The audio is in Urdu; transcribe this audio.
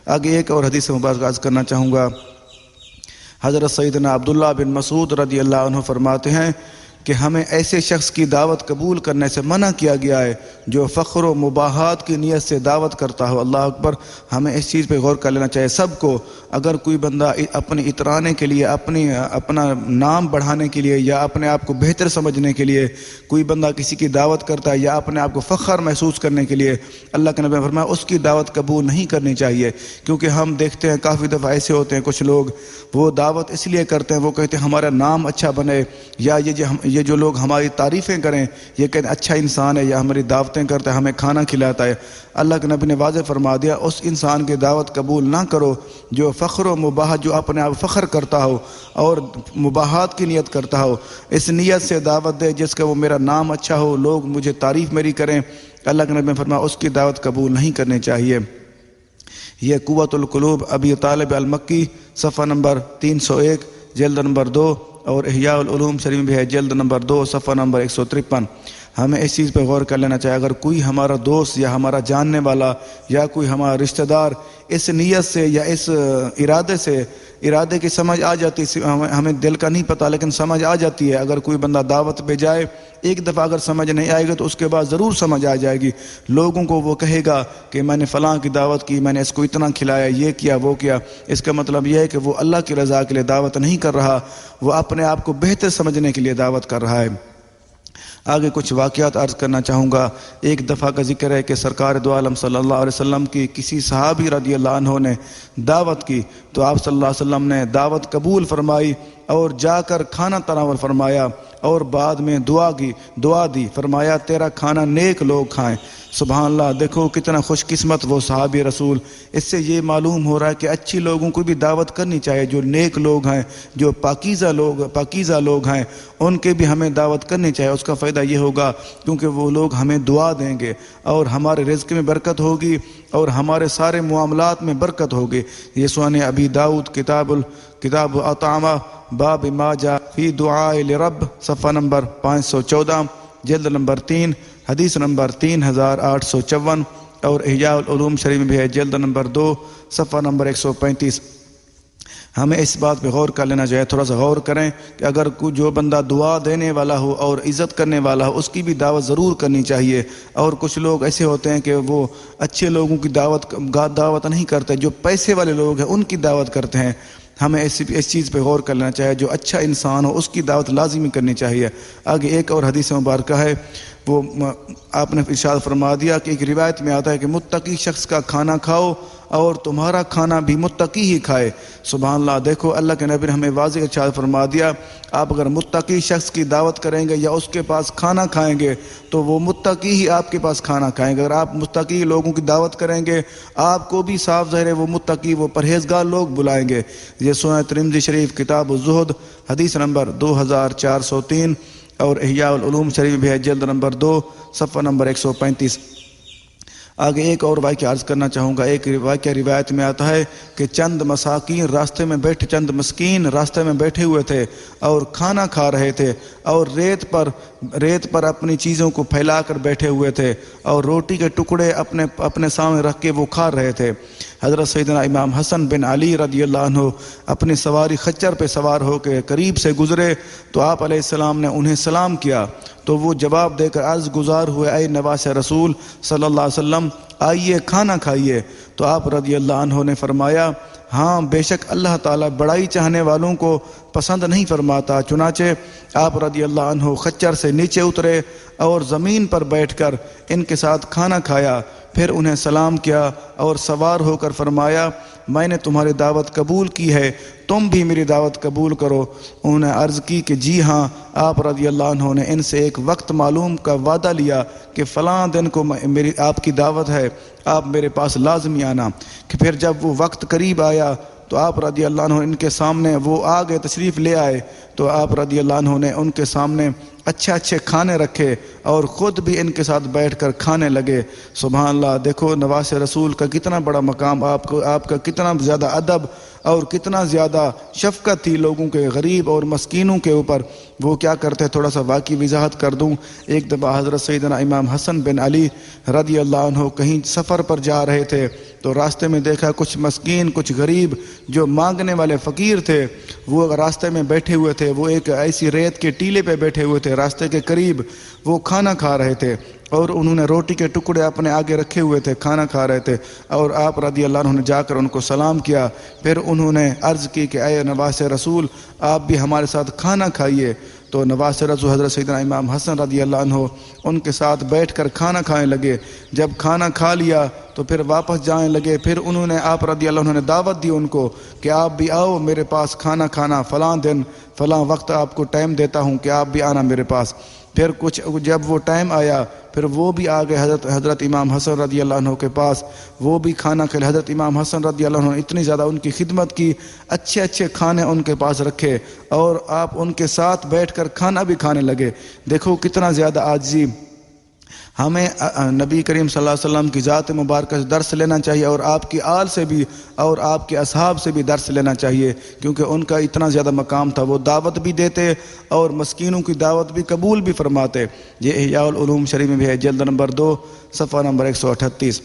آگے ایک اور حدیث مبارک عرض کرنا چاہوں گا۔ حضرت سیدنا عبداللہ بن مسعود رضی اللہ عنہ فرماتے ہیں کہ ہمیں ایسے شخص کی دعوت قبول کرنے سے منع کیا گیا ہے جو فخر و مباحات کی نیت سے دعوت کرتا ہو۔ اللہ اکبر، ہمیں اس چیز پہ غور کر لینا چاہیے سب کو۔ اگر کوئی بندہ اپنے اترانے کے لیے، اپنا نام بڑھانے کے لیے، یا اپنے آپ کو بہتر سمجھنے کے لیے کوئی بندہ کسی کی دعوت کرتا ہے، یا اپنے آپ کو فخر محسوس کرنے کے لیے، اللہ کے نبی نے فرمایا اس کی دعوت قبول نہیں کرنی چاہیے۔ کیونکہ ہم دیکھتے ہیں کافی دفعہ ایسے ہوتے ہیں کچھ لوگ، وہ دعوت اس لیے کرتے ہیں، وہ کہتے ہیں ہمارا نام اچھا بنے، یا یہ جو لوگ ہماری تعریفیں کریں، یہ کہتے ہیں اچھا انسان ہے، یا ہماری دعوتیں کرتا ہے، ہمیں کھانا کھلاتا ہے۔ اللہ کے نبی نے واضح فرما دیا اس انسان کی دعوت قبول نہ کرو جو فخر و مباحت، جو اپنے آپ فخر کرتا ہو اور مباحات کی نیت کرتا ہو، اس نیت سے دعوت دے جس کا وہ میرا نام اچھا ہو، لوگ مجھے تعریف میری کریں۔ اللہ کے نبی نے فرمایا اس کی دعوت قبول نہیں کرنی چاہیے۔ یہ قوت القلوب ابی طالب المکی صفحہ نمبر 301 جلد نمبر 2، اور احیاء العلوم شریف بھی ہے جلد نمبر 2 صفحہ نمبر 153۔ ہمیں اس چیز پہ غور کر لینا چاہیے، اگر کوئی ہمارا دوست یا ہمارا جاننے والا یا کوئی ہمارا رشتہ دار اس نیت سے یا اس ارادے کی سمجھ آ جاتی، ہمیں دل کا نہیں پتہ لیکن سمجھ آ جاتی ہے۔ اگر کوئی بندہ دعوت پہ جائے، ایک دفعہ اگر سمجھ نہیں آئے گا تو اس کے بعد ضرور سمجھ آ جائے گی۔ لوگوں کو وہ کہے گا کہ میں نے فلاں کی دعوت کی، میں نے اس کو اتنا کھلایا، یہ کیا وہ کیا۔ اس کا مطلب یہ ہے کہ وہ اللہ کی رضا کے لیے دعوت نہیں کر رہا، وہ اپنے آپ کو بہتر سمجھنے کے لیے دعوت کر رہا ہے۔ آگے کچھ واقعات عرض کرنا چاہوں گا۔ ایک دفعہ کا ذکر ہے کہ سرکار دو عالم صلی اللہ علیہ وسلم کی کسی صحابی رضی اللہ عنہ نے دعوت کی، تو آپ صلی اللہ علیہ وسلم نے دعوت قبول فرمائی اور جا کر کھانا تناول فرمایا، اور بعد میں دعا دی، فرمایا تیرا کھانا نیک لوگ کھائیں۔ سبحان اللہ، دیکھو کتنا خوش قسمت وہ صحابی رسول۔ اس سے یہ معلوم ہو رہا ہے کہ اچھی لوگوں کو بھی دعوت کرنی چاہیے، جو نیک لوگ ہیں، جو پاکیزہ لوگ ہیں، ان کے بھی ہمیں دعوت کرنی چاہیے۔ اس کا فائدہ یہ ہوگا کیونکہ وہ لوگ ہمیں دعا دیں گے اور ہمارے رزق میں برکت ہوگی اور ہمارے سارے معاملات میں برکت ہوگی۔ یہ سنن ابی داؤد کتاب اطعمہ باب ما جاء فی دعاء لرب صفحہ نمبر 514 جلد نمبر 3 حدیث نمبر 3854، اور احیاء العلوم شریف میں بھی ہے جلد نمبر 2 صفحہ نمبر 135۔ ہمیں اس بات پہ غور کر لینا چاہیے، تھوڑا سا غور کریں کہ اگر کوئی جو بندہ دعا دینے والا ہو اور عزت کرنے والا ہو، اس کی بھی دعوت ضرور کرنی چاہیے۔ اور کچھ لوگ ایسے ہوتے ہیں کہ وہ اچھے لوگوں کی دعوت نہیں کرتے، جو پیسے والے لوگ ہیں ان کی دعوت کرتے ہیں۔ ہمیں اس چیز پہ غور کر لینا چاہیے، جو اچھا انسان ہو اس کی دعوت لازمی کرنی چاہیے۔ آگے ایک اور حدیث مبارکہ ہے، وہ آپ نے ارشاد فرما دیا کہ ایک روایت میں آتا ہے کہ متقی شخص کا کھانا کھاؤ اور تمہارا کھانا بھی متقی ہی کھائے۔ سبحان اللہ، دیکھو اللہ کے نبی نے ہمیں واضح ارشاد فرما دیا، آپ اگر متقی شخص کی دعوت کریں گے یا اس کے پاس کھانا کھائیں گے تو وہ متقی ہی آپ کے پاس کھانا کھائیں گے۔ اگر آپ متقی لوگوں کی دعوت کریں گے، آپ کو بھی صاف ظاہر ہے وہ متقی، وہ پرہیزگار لوگ بلائیں گے۔ یہ سنن ترمذی شریف کتاب الزہد حدیث نمبر 2403، اور احیاء العلوم شریف بھی ہے جلد نمبر 2 صفحہ نمبر 135۔ آگے ایک اور واقعہ عرض کرنا چاہوں گا۔ ایک واقعہ روایت میں آتا ہے کہ چند مسکین راستے میں بیٹھے ہوئے تھے اور کھانا کھا رہے تھے، اور ریت پر اپنی چیزوں کو پھیلا کر بیٹھے ہوئے تھے، اور روٹی کے ٹکڑے اپنے سامنے رکھ کے وہ کھا رہے تھے۔ حضرت سیدنا امام حسن بن علی رضی اللہ عنہ اپنی سواری خچر پہ سوار ہو کے قریب سے گزرے تو آپ علیہ السلام نے انہیں سلام کیا، تو وہ جواب دے کر عرض گزار ہوئے، اے نواس رسول صلی اللہ علیہ وسلم، آئیے کھانا کھائیے۔ تو آپ رضی اللہ عنہ نے فرمایا، ہاں بے شک اللہ تعالیٰ بڑائی چاہنے والوں کو پسند نہیں فرماتا۔ چنانچہ آپ رضی اللہ عنہ خچر سے نیچے اترے اور زمین پر بیٹھ کر ان کے ساتھ کھانا کھایا، پھر انہیں سلام کیا اور سوار ہو کر فرمایا، میں نے تمہاری دعوت قبول کی ہے، تم بھی میری دعوت قبول کرو۔ انہوں نے عرض کی کہ جی ہاں۔ آپ رضی اللہ عنہ نے ان سے ایک وقت معلوم کا وعدہ لیا کہ فلاں دن کو میری آپ کی دعوت ہے، آپ میرے پاس لازمی آنا۔ کہ پھر جب وہ وقت قریب آیا تو آپ رضی اللہ عنہ ان کے سامنے وہ آگے تشریف لے آئے، تو آپ رضی اللہ عنہ نے ان کے سامنے اچھے کھانے رکھے اور خود بھی ان کے ساتھ بیٹھ کر کھانے لگے۔ سبحان اللہ، دیکھو نواس رسول کا کتنا بڑا مقام، آپ کا کتنا زیادہ ادب اور کتنا زیادہ شفقت تھی لوگوں کے، غریب اور مسکینوں کے اوپر۔ وہ کیا کرتے، تھوڑا سا واقعی وضاحت کر دوں۔ ایک دفعہ حضرت سیدنا امام حسن بن علی رضی اللہ عنہ کہیں سفر پر جا رہے تھے، تو راستے میں دیکھا کچھ مسکین، کچھ غریب جو مانگنے والے فقیر تھے، وہ راستے میں بیٹھے ہوئے تھے۔ وہ ایک ایسی ریت کے ٹیلے پہ بیٹھے ہوئے تھے راستے کے قریب، وہ کھانا کھا رہے تھے اور انہوں نے روٹی کے ٹکڑے اپنے آگے رکھے ہوئے تھے، کھانا کھا رہے تھے، اور آپ رضی اللہ عنہ نے جا کر ان کو سلام کیا۔ پھر انہوں نے عرض کی کہ اے نواس رسول، آپ بھی ہمارے ساتھ کھانا کھائیے۔ تو نواس رسول حضرت سیدنا امام حسن رضی اللہ عنہ ان کے ساتھ بیٹھ کر کھانا کھانے لگے۔ جب کھانا کھا لیا تو پھر واپس جانے لگے۔ پھر انہوں نے آپ رضی اللہ عنہ نے دعوت دی ان کو کہ آپ بھی آؤ میرے پاس کھانا کھانا، فلاں دن فلاں وقت آپ کو ٹائم دیتا ہوں کہ آپ بھی آنا میرے پاس۔ پھر جب وہ ٹائم آیا پھر وہ بھی آ گئے حضرت امام حسن رضی اللہ عنہ کے پاس، وہ بھی کھانا کھلے۔ حضرت امام حسن رضی اللہ عنہ نے اتنی زیادہ ان کی خدمت کی، اچھے اچھے کھانے ان کے پاس رکھے اور آپ ان کے ساتھ بیٹھ کر کھانا بھی کھانے لگے۔ دیکھو کتنا زیادہ عاجزی۔ ہمیں نبی کریم صلی اللہ علیہ وسلم کی ذات مبارکہ سے درس لینا چاہیے، اور آپ کی آل سے بھی اور آپ کے اصحاب سے بھی درس لینا چاہیے، کیونکہ ان کا اتنا زیادہ مقام تھا۔ وہ دعوت بھی دیتے اور مسکینوں کی دعوت بھی قبول بھی فرماتے۔ یہ احیاء العلوم شریف میں بھی ہے، جلد نمبر 2 صفحہ نمبر 138۔